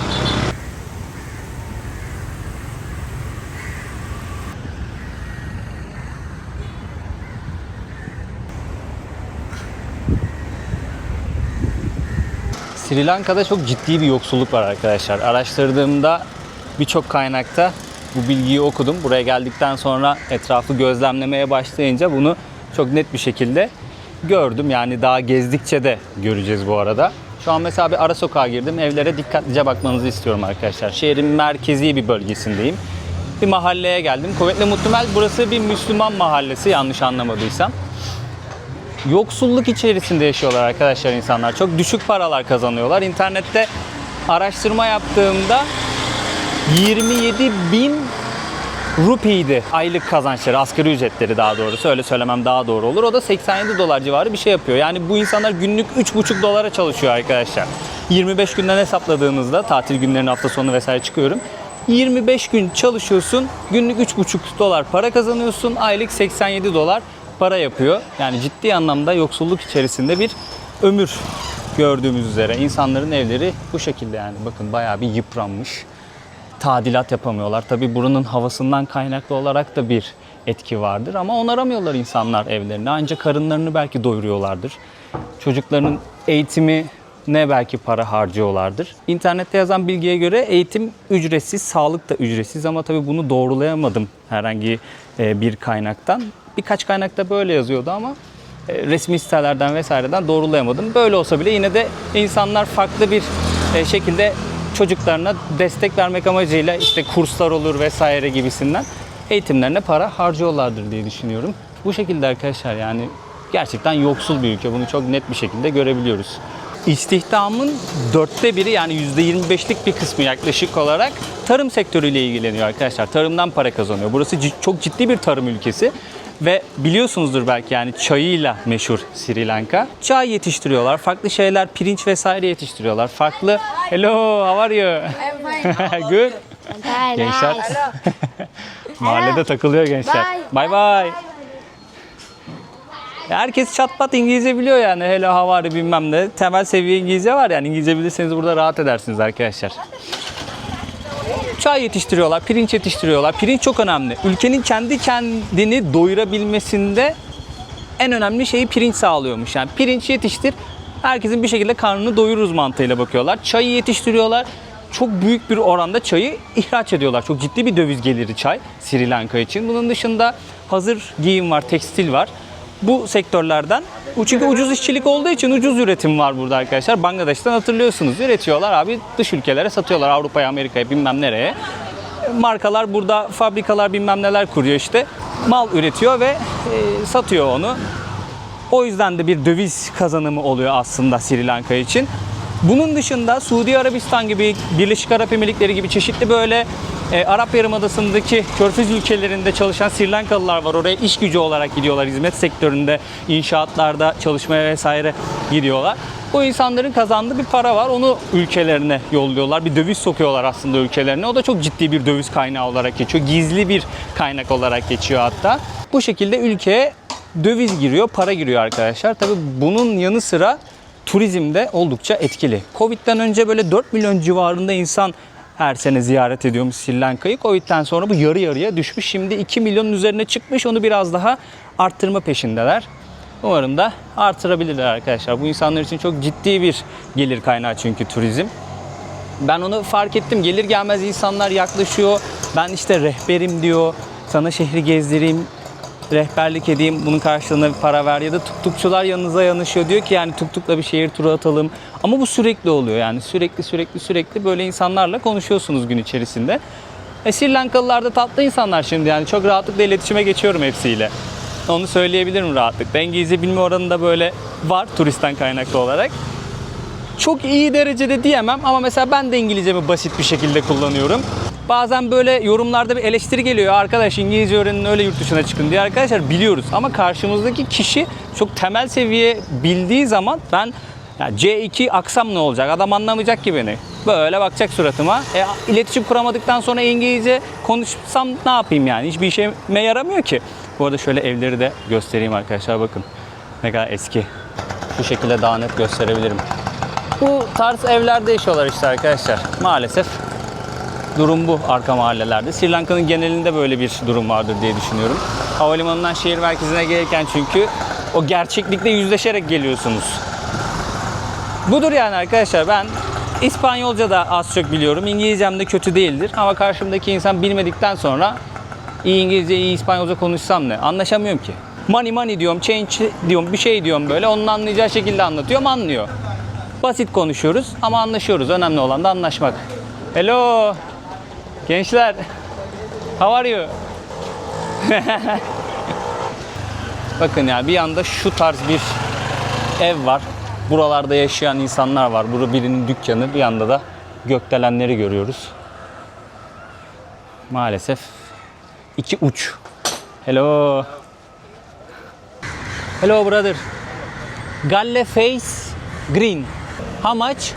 [SPEAKER 1] Sri Lanka'da çok ciddi bir yoksulluk var arkadaşlar. Araştırdığımda birçok kaynakta bu bilgiyi okudum. Buraya geldikten sonra etrafı gözlemlemeye başlayınca bunu çok net bir şekilde gördüm. Yani daha gezdikçe de göreceğiz bu arada. Şu an mesela bir ara sokağa girdim. Evlere dikkatlice bakmanızı istiyorum arkadaşlar. Şehrin merkezi bir bölgesindeyim. Bir mahalleye geldim. Kuvvetle muhtemel burası bir Müslüman mahallesi yanlış anlamadıysam. Yoksulluk içerisinde yaşıyorlar arkadaşlar insanlar. Çok düşük paralar kazanıyorlar. İnternette araştırma yaptığımda 27.000 rupiydi aylık kazançları, asgari ücretleri daha doğrusu. Öyle söylemem daha doğru olur. O da 87 dolar civarı bir şey yapıyor. Yani bu insanlar günlük 3,5 dolara çalışıyor arkadaşlar. 25 günden hesapladığımızda, tatil günlerinin hafta sonu vesaire çıkıyorum. 25 gün çalışıyorsun, günlük 3,5 dolar para kazanıyorsun, aylık 87 dolar para yapıyor. Yani ciddi anlamda yoksulluk içerisinde bir ömür Gördüğümüz üzere insanların evleri bu şekilde yani. Bakın bayağı bir yıpranmış. Tadilat yapamıyorlar. Tabii buranın havasından kaynaklı olarak da bir etki vardır. Ama onaramıyorlar insanlar evlerini. Ancak karınlarını belki doyuruyorlardır. Çocuklarının eğitimi ne belki para harcıyorlardır. İnternette yazan bilgiye göre eğitim ücretsiz, sağlık da ücretsiz ama tabii bunu doğrulayamadım herhangi bir kaynaktan. Birkaç kaynakta böyle yazıyordu ama resmi sitelerden vesaireden doğrulayamadım. Böyle olsa bile yine de insanlar farklı bir şekilde çocuklarına destek vermek amacıyla işte kurslar olur vesaire gibisinden eğitimlerine para harcıyorlardır diye düşünüyorum. Bu şekilde arkadaşlar yani gerçekten yoksul bir ülke. Bunu çok net bir şekilde görebiliyoruz. İstihdamın 1/4 yani %25'lik bir kısmı yaklaşık olarak tarım sektörüyle ilgileniyor arkadaşlar. Tarımdan para kazanıyor. Burası çok ciddi bir tarım ülkesi. Ve biliyorsunuzdur belki yani çayıyla meşhur Sri Lanka. Çay yetiştiriyorlar, farklı şeyler, pirinç vesaire yetiştiriyorlar. Farklı... Hello, how are you? Good. Gençler. Mahallede takılıyor gençler. Bye bye. Herkes çatpat İngilizce biliyor yani. Hello, how are you bilmem ne. Temel seviye İngilizce var yani. İngilizce bilirseniz burada rahat edersiniz arkadaşlar. Çay yetiştiriyorlar, pirinç yetiştiriyorlar. Pirinç çok önemli. Ülkenin kendi kendini doyurabilmesinde en önemli şeyi pirinç sağlıyormuş. Yani pirinç yetiştir, herkesin bir şekilde karnını doyururuz mantığıyla bakıyorlar. Çayı yetiştiriyorlar. Çok büyük bir oranda çayı ihraç ediyorlar. Çok ciddi bir döviz geliri çay Sri Lanka için. Bunun dışında hazır giyim var, tekstil var. Bu sektörlerden. Çünkü ucuz işçilik olduğu için ucuz üretim var burada arkadaşlar. Bangladeş'ten hatırlıyorsunuz. Üretiyorlar abi, dış ülkelere satıyorlar. Avrupa'ya, Amerika'ya, bilmem nereye. Markalar burada, fabrikalar bilmem neler kuruyor işte. Mal üretiyor ve satıyor onu. O yüzden de bir döviz kazanımı oluyor aslında Sri Lanka için. Bunun dışında Suudi Arabistan gibi, Birleşik Arap Emirlikleri gibi çeşitli böyle Arap Yarımadası'ndaki körfez ülkelerinde çalışan Sri Lankalılar var. Oraya iş gücü olarak gidiyorlar. Hizmet sektöründe, inşaatlarda çalışmaya vesaire gidiyorlar. O insanların kazandığı bir para var. Onu ülkelerine yolluyorlar. Bir döviz sokuyorlar aslında ülkelerine. O da çok ciddi bir döviz kaynağı olarak geçiyor. Gizli bir kaynak olarak geçiyor hatta. Bu şekilde ülkeye döviz giriyor, para giriyor arkadaşlar. Tabii bunun yanı sıra turizm de oldukça etkili. Covid'den önce böyle 4 milyon civarında insan her sene ziyaret ediyormuş Sri Lanka'yı. Covid'den sonra bu yarı yarıya düşmüş. Şimdi 2 milyonun üzerine çıkmış. Onu biraz daha arttırma peşindeler. Umarım da artırabilirler arkadaşlar. Bu insanlar için çok ciddi bir gelir kaynağı çünkü turizm. Ben onu fark ettim. Gelir gelmez insanlar yaklaşıyor. Ben işte rehberim diyor. Sana şehri gezdireyim, rehberlik edeyim, bunun karşılığında bir para ver, ya da tuktukçular yanınıza yanaşıyor, diyor ki yani tuktukla bir şehir turu atalım. Ama bu sürekli oluyor yani sürekli böyle insanlarla konuşuyorsunuz gün içerisinde. Sri Lankalılar da tatlı insanlar şimdi yani çok rahatlıkla iletişime geçiyorum hepsiyle. Onu söyleyebilirim rahatlıkla. İngilizce bilme oranı da böyle var turistten kaynaklı olarak. Çok iyi derecede diyemem ama mesela ben de İngilizcemi basit bir şekilde kullanıyorum. Bazen böyle yorumlarda bir eleştiri geliyor. Arkadaş İngilizce öğrenin öyle yurt dışına çıkın diye. Arkadaşlar biliyoruz ama karşımızdaki kişi çok temel seviye bildiği zaman ben ya C2 aksam ne olacak? Adam anlamayacak ki beni. Böyle bakacak suratıma. İletişim kuramadıktan sonra İngilizce konuşsam ne yapayım yani? Hiçbir işime yaramıyor ki. Bu arada şöyle evleri de göstereyim arkadaşlar, bakın. Ne kadar eski. Bu şekilde daha net gösterebilirim. Bu tarz evlerde yaşıyorlar işte arkadaşlar. Maalesef durum bu arka mahallelerde. Sri Lanka'nın genelinde böyle bir durum vardır diye düşünüyorum. Havalimanından şehir merkezine gelirken çünkü o gerçeklikle yüzleşerek geliyorsunuz. Budur yani arkadaşlar. Ben İspanyolca da az çok biliyorum. İngilizcem de kötü değildir. Ama karşımdaki insan bilmedikten sonra iyi İngilizce, iyi İspanyolca konuşsam ne? Anlaşamıyorum ki. Money diyorum, change diyorum, bir şey diyorum böyle. Onun anlayacağı şekilde anlatıyorum, anlıyor. Basit konuşuyoruz ama anlaşıyoruz. Önemli olan da anlaşmak. Hello. Gençler. How are you? Bakın ya, bir yanda şu tarz bir ev var. Buralarda yaşayan insanlar var. Burada birinin dükkanı. Bir yanda da gökdelenleri görüyoruz. Maalesef iki uç. Hello. Hello brother. Galle face green. How much?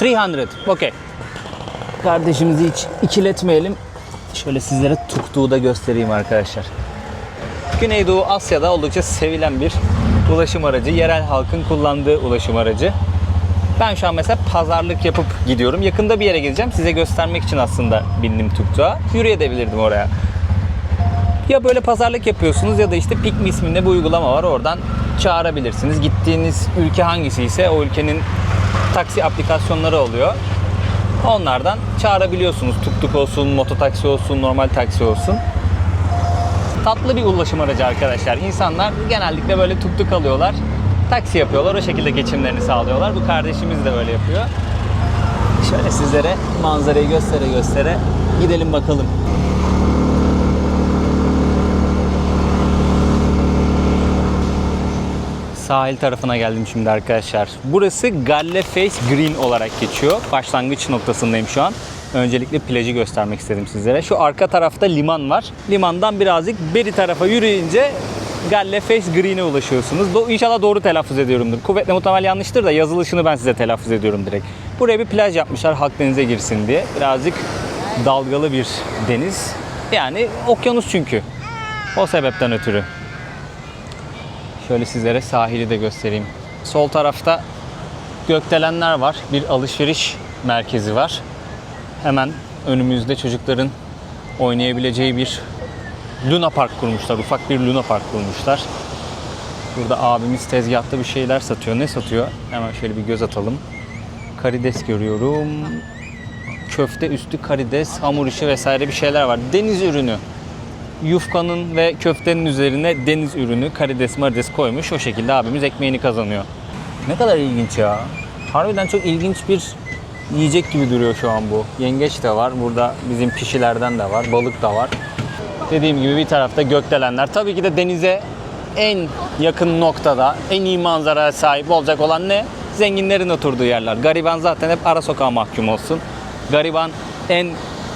[SPEAKER 1] 300. Okay. Kardeşimizi hiç ikiletmeyelim. Şöyle sizlere tuktuğu da göstereyim arkadaşlar. Güneydoğu Asya'da oldukça sevilen bir ulaşım aracı, yerel halkın kullandığı ulaşım aracı. Ben şu an mesela pazarlık yapıp gidiyorum. Yakında bir yere gideceğim. Size göstermek için aslında bindim tuk-tuğa. Yürüyebilirdim oraya. Ya böyle pazarlık yapıyorsunuz ya da işte Pick Me isminde bir uygulama var. Oradan çağırabilirsiniz. Gittiğiniz ülke hangisi ise o ülkenin taksi aplikasyonları oluyor. Onlardan çağırabiliyorsunuz. Tuk-tuk olsun, mototaksi olsun, normal taksi olsun. Tatlı bir ulaşım aracı arkadaşlar. İnsanlar genellikle böyle tuk-tuk alıyorlar. Taksi yapıyorlar. O şekilde geçimlerini sağlıyorlar. Bu kardeşimiz de öyle yapıyor. Şöyle sizlere manzarayı göstere göstere gidelim bakalım. Sahil tarafına geldim şimdi arkadaşlar. Burası Galle Face Green olarak geçiyor. Başlangıç noktasındayım şu an. Öncelikle plajı göstermek istedim sizlere. Şu arka tarafta liman var. Limandan birazcık beri tarafa yürüyünce Galle Face Green'e ulaşıyorsunuz. İnşallah doğru telaffuz ediyorumdur. Kuvvetle muhtemel yanlıştır da yazılışını ben size telaffuz ediyorum direkt. Buraya bir plaj yapmışlar halk denize girsin diye. Birazcık dalgalı bir deniz. Yani okyanus çünkü. O sebepten ötürü. Şöyle sizlere sahili de göstereyim. Sol tarafta gökdelenler var. Bir alışveriş merkezi var. Hemen önümüzde çocukların oynayabileceği bir Luna Park kurmuşlar. Ufak bir Luna Park kurmuşlar. Burada abimiz tezgahta bir şeyler satıyor. Ne satıyor? Hemen şöyle bir göz atalım. Karides görüyorum. Köfte üstü karides, hamur işi vesaire bir şeyler var. Deniz ürünü. Yufkanın ve köftenin üzerine deniz ürünü, karides marides koymuş. O şekilde abimiz ekmeğini kazanıyor. Ne kadar ilginç ya. Harbiden çok ilginç bir yiyecek gibi duruyor şu an bu. Yengeç de var. Burada bizim pişilerden de var. Balık da var. Dediğim gibi bir tarafta gökdelenler. Tabii ki de denize en yakın noktada, en iyi manzaraya sahip olacak olan ne? Zenginlerin oturduğu yerler. Gariban zaten hep ara sokağa mahkum olsun. Gariban en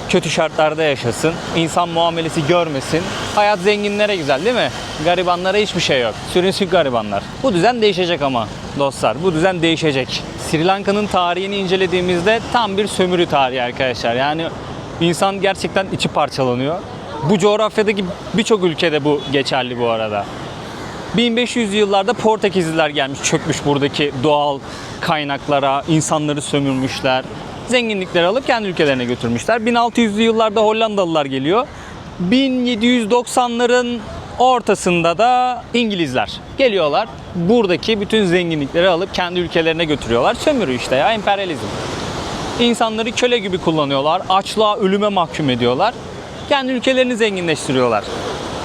[SPEAKER 1] kötü şartlarda yaşasın. İnsan muamelesi görmesin. Hayat zenginlere güzel değil mi? Garibanlara hiçbir şey yok. Sürünsün garibanlar. Bu düzen değişecek ama dostlar. Bu düzen değişecek. Sri Lanka'nın tarihini incelediğimizde tam bir sömürü tarihi arkadaşlar. Yani insan gerçekten içi parçalanıyor. Bu coğrafyadaki birçok ülkede bu geçerli bu arada. 1500'lü yıllarda Portekizliler gelmiş, çökmüş buradaki doğal kaynaklara, insanları sömürmüşler. Zenginlikleri alıp kendi ülkelerine götürmüşler. 1600'lü yıllarda Hollandalılar geliyor. 1790'ların ortasında da İngilizler geliyorlar. Buradaki bütün zenginlikleri alıp kendi ülkelerine götürüyorlar. Sömürü işte ya, emperyalizm. İnsanları köle gibi kullanıyorlar. Açlığa, ölüme mahkum ediyorlar. Kendi ülkelerini zenginleştiriyorlar.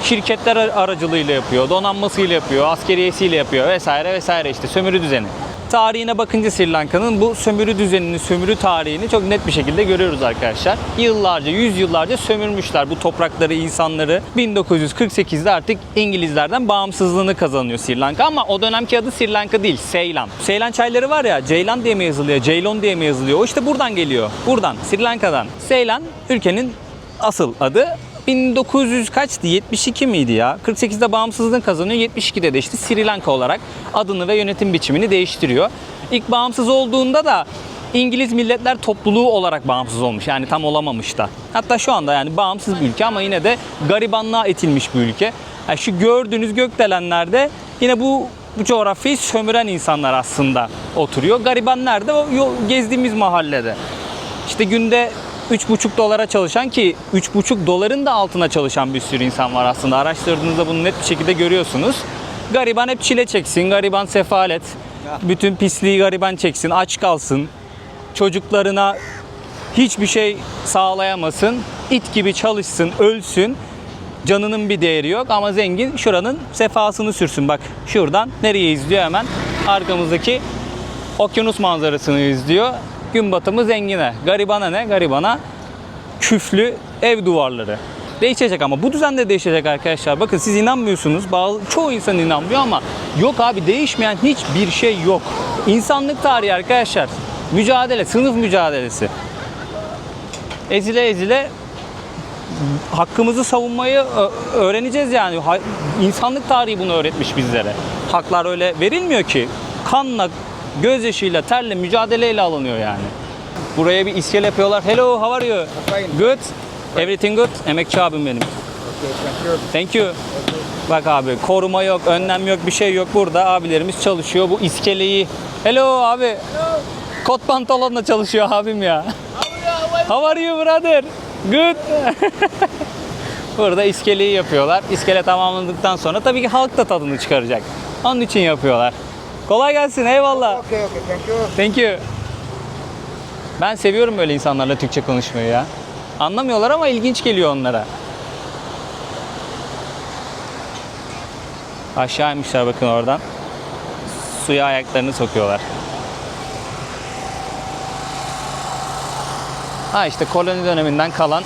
[SPEAKER 1] Şirketler aracılığıyla yapıyor, donanmasıyla yapıyor, askeriyesiyle yapıyor vesaire vesaire işte sömürü düzeni. Tarihine bakınca Sri Lanka'nın bu sömürü düzenini, sömürü tarihini çok net bir şekilde görüyoruz arkadaşlar. Yıllarca, yüzyıllarca sömürmüşler bu toprakları, insanları. 1948'de artık İngilizlerden bağımsızlığını kazanıyor Sri Lanka ama o dönemki adı Sri Lanka değil, Seylan. Seylan çayları var ya, Ceylan diye mi yazılıyor, Ceylon diye mi yazılıyor? O işte buradan geliyor. Buradan, Sri Lanka'dan. Seylan ülkenin asıl adı. 1900 kaçtı? 72 miydi ya? 48'de bağımsızlığını kazanıyor. 72'de de işte Sri Lanka olarak adını ve yönetim biçimini değiştiriyor. İlk bağımsız olduğunda da İngiliz Milletler Topluluğu olarak bağımsız olmuş. Yani tam olamamış da. Hatta şu anda yani bağımsız bir ülke ama yine de garibanlığa itilmiş bir ülke. Yani şu gördüğünüz gökdelenlerde yine bu coğrafyayı sömüren insanlar aslında oturuyor. Gariban nerede? O gezdiğimiz mahallede. İşte günde 3,5 dolara çalışan, ki 3,5 doların da altına çalışan bir sürü insan var aslında. Araştırdığınızda bunu net bir şekilde görüyorsunuz. Gariban hep çile çeksin, gariban sefalet. Bütün pisliği gariban çeksin, aç kalsın. Çocuklarına hiçbir şey sağlayamasın. İt gibi çalışsın, ölsün. Canının bir değeri yok ama zengin şuranın sefasını sürsün. Bak şuradan nereye izliyor hemen? Arkamızdaki okyanus manzarasını izliyor. Gün batımı zengine. Garibana ne? Garibana küflü ev duvarları. Değişecek ama bu düzen de değişecek arkadaşlar. Bakın siz inanmıyorsunuz. Çoğu insan inanmıyor ama yok abi, değişmeyen hiçbir şey yok. İnsanlık tarihi arkadaşlar. Mücadele, sınıf mücadelesi. Ezile ezile hakkımızı savunmayı öğreneceğiz yani. İnsanlık tarihi bunu öğretmiş bizlere. Haklar öyle verilmiyor ki. Kanla, gözyaşıyla, terle, mücadeleyle alınıyor yani. Buraya bir iskele yapıyorlar. Hello, how are you?
[SPEAKER 3] Fine.
[SPEAKER 1] Good? Everything good? Emekçi abim benim.
[SPEAKER 3] Okay, thank you.
[SPEAKER 1] Thank you. Bak abi, koruma yok, önlem yok, bir şey yok. Burada abilerimiz çalışıyor. Bu iskeleyi. Hello abi. Kot pantolonla çalışıyor abim ya. How are you brother? Good. Burada iskeleyi yapıyorlar. İskele tamamlandıktan sonra tabii ki halk da tadını çıkaracak. Onun için yapıyorlar. Kolay gelsin, eyvallah.
[SPEAKER 3] Okay, okay, thank you.
[SPEAKER 1] Thank you. Ben seviyorum böyle insanlarla Türkçe konuşmayı ya. Anlamıyorlar ama ilginç geliyor onlara. Aşağı inmişler bakın oradan. Suya ayaklarını sokuyorlar. Ha işte koloni döneminden kalan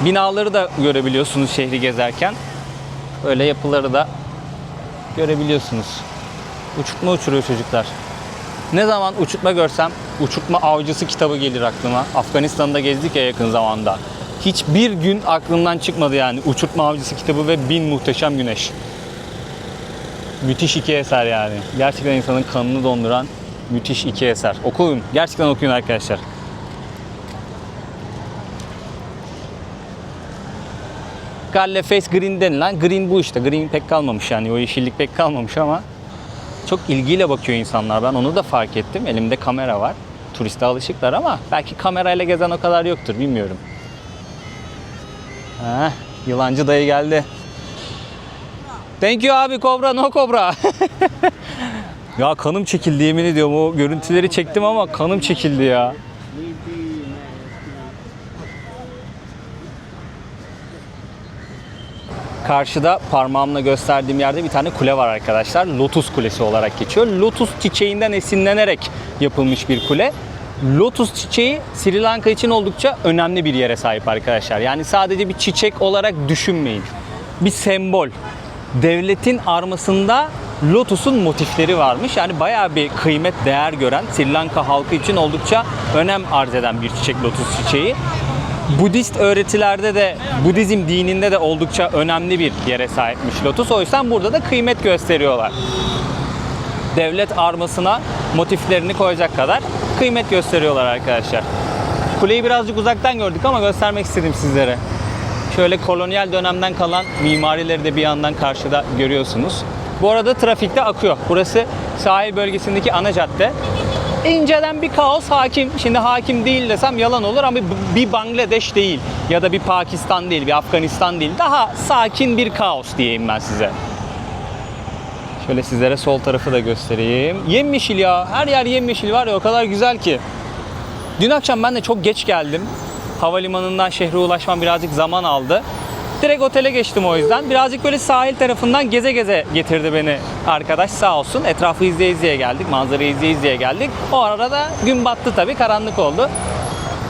[SPEAKER 1] binaları da görebiliyorsunuz şehri gezerken. Öyle yapıları da görebiliyorsunuz. Uçurtma uçuruyor çocuklar. Ne zaman uçurtma görsem Uçurtma Avcısı kitabı gelir aklıma. Afganistan'da gezdik ya yakın zamanda. Hiçbir gün aklımdan çıkmadı yani Uçurtma Avcısı kitabı ve Bin Muhteşem Güneş. Müthiş iki eser yani. Gerçekten insanın kanını donduran müthiş iki eser. Okuyun. Gerçekten okuyun arkadaşlar. Galle Face Green denilen green bu işte. Green pek kalmamış yani. O yeşillik pek kalmamış ama çok ilgiyle bakıyor insanlar. Ben onu da fark ettim. Elimde kamera var. Turiste alışıklar ama belki kamerayla gezen o kadar yoktur. Bilmiyorum. Heh, yılancı dayı geldi. Thank you abi, kobra no kobra. Ya kanım çekildi yemin ediyorum. O görüntüleri çektim ama kanım çekildi ya. Karşıda parmağımla gösterdiğim yerde bir tane kule var arkadaşlar. Lotus Kulesi olarak geçiyor. Lotus çiçeğinden esinlenerek yapılmış bir kule. Lotus çiçeği Sri Lanka için oldukça önemli bir yere sahip arkadaşlar. Yani sadece bir çiçek olarak düşünmeyin. Bir sembol. Devletin armasında lotusun motifleri varmış. Yani bayağı bir kıymet, değer gören, Sri Lanka halkı için oldukça önem arz eden bir çiçek lotus çiçeği. Budist öğretilerde de, Budizm dininde de oldukça önemli bir yere sahipmiş lotus. O yüzden burada da kıymet gösteriyorlar. Devlet armasına motiflerini koyacak kadar kıymet gösteriyorlar arkadaşlar. Kuleyi birazcık uzaktan gördük ama göstermek istedim sizlere. Şöyle kolonyal dönemden kalan mimarileri de bir yandan karşıda görüyorsunuz. Bu arada trafikte akıyor. Burası sahil bölgesindeki ana cadde. İnceden bir kaos hakim. Şimdi hakim değil desem yalan olur ama bir Bangladeş değil ya da bir Pakistan değil, bir Afganistan değil. Daha sakin bir kaos diyeyim ben size. Şöyle sizlere sol tarafı da göstereyim. Yemyeşil ya. Her yer yemyeşil var ya, o kadar güzel ki. Dün akşam ben de çok geç geldim. Havalimanından şehre ulaşmam birazcık zaman aldı. Direkt otele geçtim o yüzden. Birazcık böyle sahil tarafından geze geze getirdi beni arkadaş sağ olsun. Etrafı izleye izleye geldik. Manzarayı izleye izleye geldik. O arada gün battı tabii. Karanlık oldu.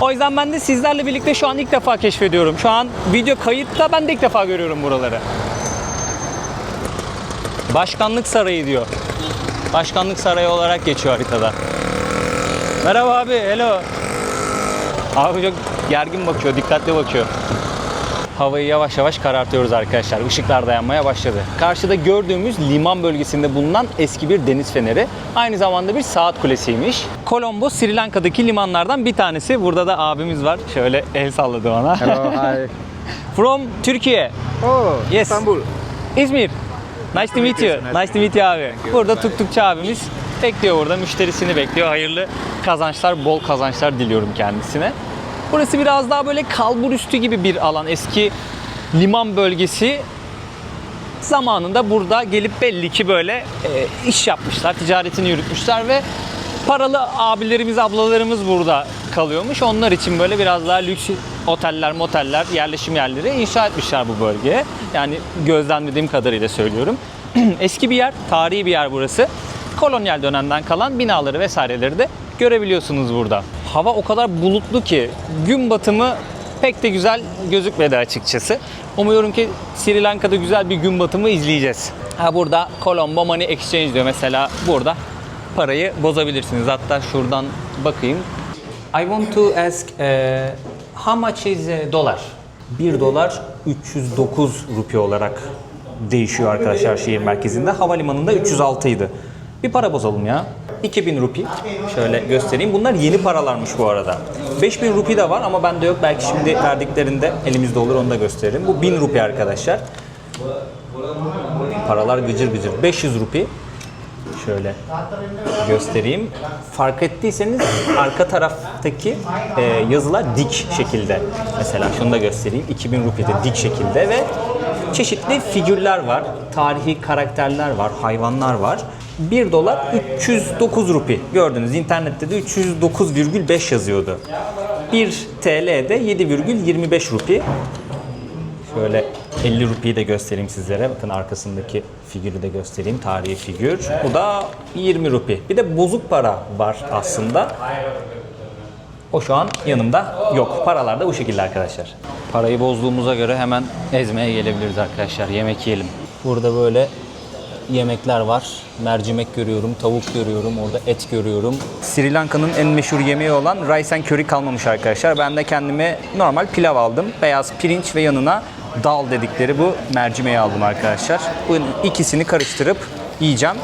[SPEAKER 1] O yüzden ben de sizlerle birlikte şu an ilk defa keşfediyorum. Şu an video kayıtta, ben de ilk defa görüyorum buraları. Başkanlık Sarayı diyor. Başkanlık Sarayı olarak geçiyor haritada. Merhaba abi, hello. Abi çok gergin bakıyor, dikkatli bakıyor. Havayı yavaş yavaş karartıyoruz arkadaşlar. Işıklar da yanmaya başladı. Karşıda gördüğümüz liman bölgesinde bulunan eski bir deniz feneri. Aynı zamanda bir saat kulesiymiş. Colombo, Sri Lanka'daki limanlardan bir tanesi. Burada da abimiz var. Şöyle el salladı bana.
[SPEAKER 3] Hello, hi.
[SPEAKER 1] From Türkiye.
[SPEAKER 3] Oh,
[SPEAKER 1] Yes.
[SPEAKER 3] Istanbul.
[SPEAKER 1] İzmir. Nice to meet you. Nice to meet you abi. Burada tuktukçu abimiz bekliyor burada. Müşterisini bekliyor. Hayırlı kazançlar, bol kazançlar diliyorum kendisine. Burası biraz daha böyle kalburüstü gibi bir alan. Eski liman bölgesi. Zamanında burada gelip belli ki böyle iş yapmışlar, ticaretini yürütmüşler ve paralı abilerimiz, ablalarımız burada kalıyormuş. Onlar için böyle biraz daha lüks oteller, moteller, yerleşim yerleri inşa etmişler bu bölgeye. Yani gözlemlediğim kadarıyla söylüyorum. Eski bir yer, tarihi bir yer burası. Kolonyal dönemden kalan binaları vesaireleri de görebiliyorsunuz burada. Hava o kadar bulutlu ki gün batımı pek de güzel gözükmedi açıkçası. Umuyorum ki Sri Lanka'da güzel bir gün batımı izleyeceğiz. Ha burada Colombo Money Exchange diyor mesela, burada parayı bozabilirsiniz. Hatta şuradan bakayım. I want to ask how much is dollar? 1 dolar 309 rupi olarak değişiyor arkadaşlar şehir merkezinde. Havalimanında 306 idi. Bir para bozalım ya. 2000 rupi. Şöyle göstereyim. Bunlar yeni paralarmış bu arada. 5000 rupi de var ama bende yok. Belki şimdi verdiklerinde elimizde olur, onu da gösteririm. Bu 1000 rupi arkadaşlar. Paralar gıcır gıcır. 500 rupi. Şöyle göstereyim. Fark ettiyseniz arka taraftaki yazılar dik şekilde. Mesela şunu da göstereyim. 2000 rupide dik şekilde ve çeşitli figürler var. Tarihi karakterler var, hayvanlar var. 1 dolar 309 rupi. Gördünüz internette de 309,5 yazıyordu. 1 TL'de 7,25 rupi. Şöyle 50 rupiyi de göstereyim sizlere. Bakın arkasındaki figürü de göstereyim. Tarihi figür. Bu da 20 rupi. Bir de bozuk para var aslında. O şu an yanımda yok. Paralar da bu şekilde arkadaşlar. Parayı bozduğumuza göre hemen ezmeye gelebiliriz arkadaşlar. Yemek yiyelim. Burada böyle yemekler var. Mercimek görüyorum, tavuk görüyorum, orada et görüyorum. Sri Lanka'nın en meşhur yemeği olan rice and curry kalmamış arkadaşlar. Ben de kendime normal pilav aldım. Beyaz pirinç ve yanına dal dedikleri bu mercimeği aldım arkadaşlar. Bu ikisini karıştırıp yiyeceğim.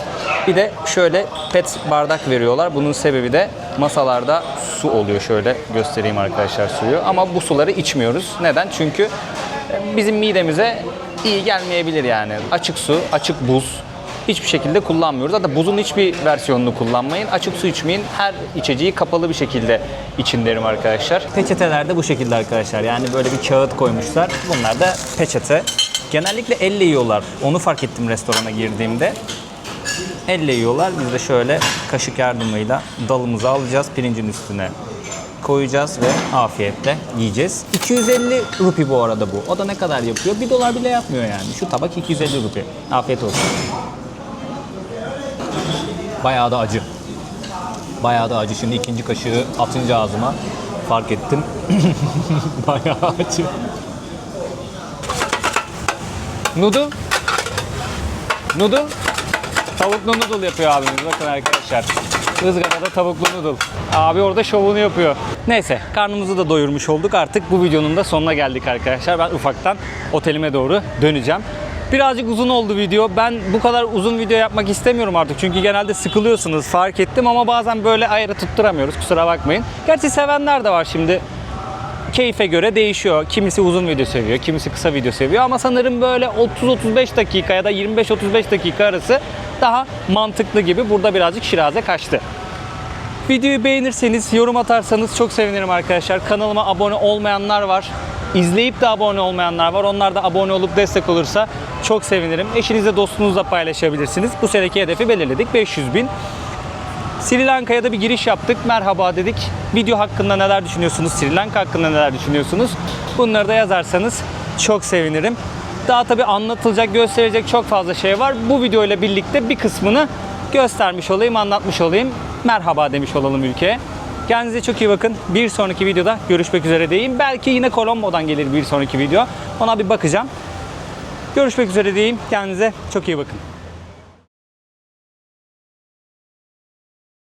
[SPEAKER 1] Bir de şöyle pet bardak veriyorlar. Bunun sebebi de masalarda su oluyor. Şöyle göstereyim arkadaşlar suyu. Ama bu suları içmiyoruz. Neden? Çünkü bizim midemize iyi gelmeyebilir yani. Açık su, açık buz hiçbir şekilde kullanmıyoruz. Hatta buzun hiçbir versiyonunu kullanmayın. Açık su içmeyin. Her içeceği kapalı bir şekilde için derim arkadaşlar. Peçeteler de bu şekilde arkadaşlar. Yani böyle bir kağıt koymuşlar. Bunlar da peçete. Genellikle elle yiyorlar. Onu fark ettim restorana girdiğimde. Elle yiyorlar. Biz de şöyle kaşık yardımıyla dalımızı alacağız. Pirincin üstüne koyacağız ve afiyetle yiyeceğiz. 250 rupi bu arada bu. O da ne kadar yapıyor? 1 dolar bile yapmıyor yani. Şu tabak 250 rupi. Afiyet olsun. Bayağı da acı. Bayağı da acı. Şimdi ikinci kaşığı atınca ağzıma fark ettim. Bayağı acı. Noodle. Noodle. Tavuklu noodle yapıyor abimiz. Bakın arkadaşlar. Izgarada tavuklu noodle. Abi orada şovunu yapıyor. Neyse karnımızı da doyurmuş olduk. Artık bu videonun da sonuna geldik arkadaşlar. Ben ufaktan otelime doğru döneceğim. Birazcık uzun oldu video. Ben bu kadar uzun video yapmak istemiyorum artık. Çünkü genelde sıkılıyorsunuz fark ettim ama bazen böyle ayrı tutturamıyoruz. Kusura bakmayın. Gerçi sevenler de var şimdi. Keyfe göre değişiyor. Kimisi uzun video seviyor, kimisi kısa video seviyor ama sanırım böyle 30-35 dakika ya da 25-35 dakika arası daha mantıklı gibi. Burada birazcık şiraze kaçtı. Videoyu beğenirseniz, yorum atarsanız çok sevinirim arkadaşlar. Kanalıma abone olmayanlar var. İzleyip de abone olmayanlar var. Onlar da abone olup destek olursa çok sevinirim. Eşinizle, dostunuzla paylaşabilirsiniz. Bu seneki hedefi belirledik. 500.000. Sri Lanka'ya da bir giriş yaptık. Merhaba dedik. Video hakkında neler düşünüyorsunuz? Sri Lanka hakkında neler düşünüyorsunuz? Bunları da yazarsanız çok sevinirim. Daha tabii anlatılacak, gösterecek çok fazla şey var. Bu video ile birlikte bir kısmını göstermiş olayım, anlatmış olayım. Merhaba demiş olalım ülkeye. Kendinize çok iyi bakın. Bir sonraki videoda görüşmek üzere diyeyim. Belki yine Colombo'dan gelir bir sonraki video. Ona bir bakacağım. Görüşmek üzere diyeyim. Kendinize çok iyi bakın.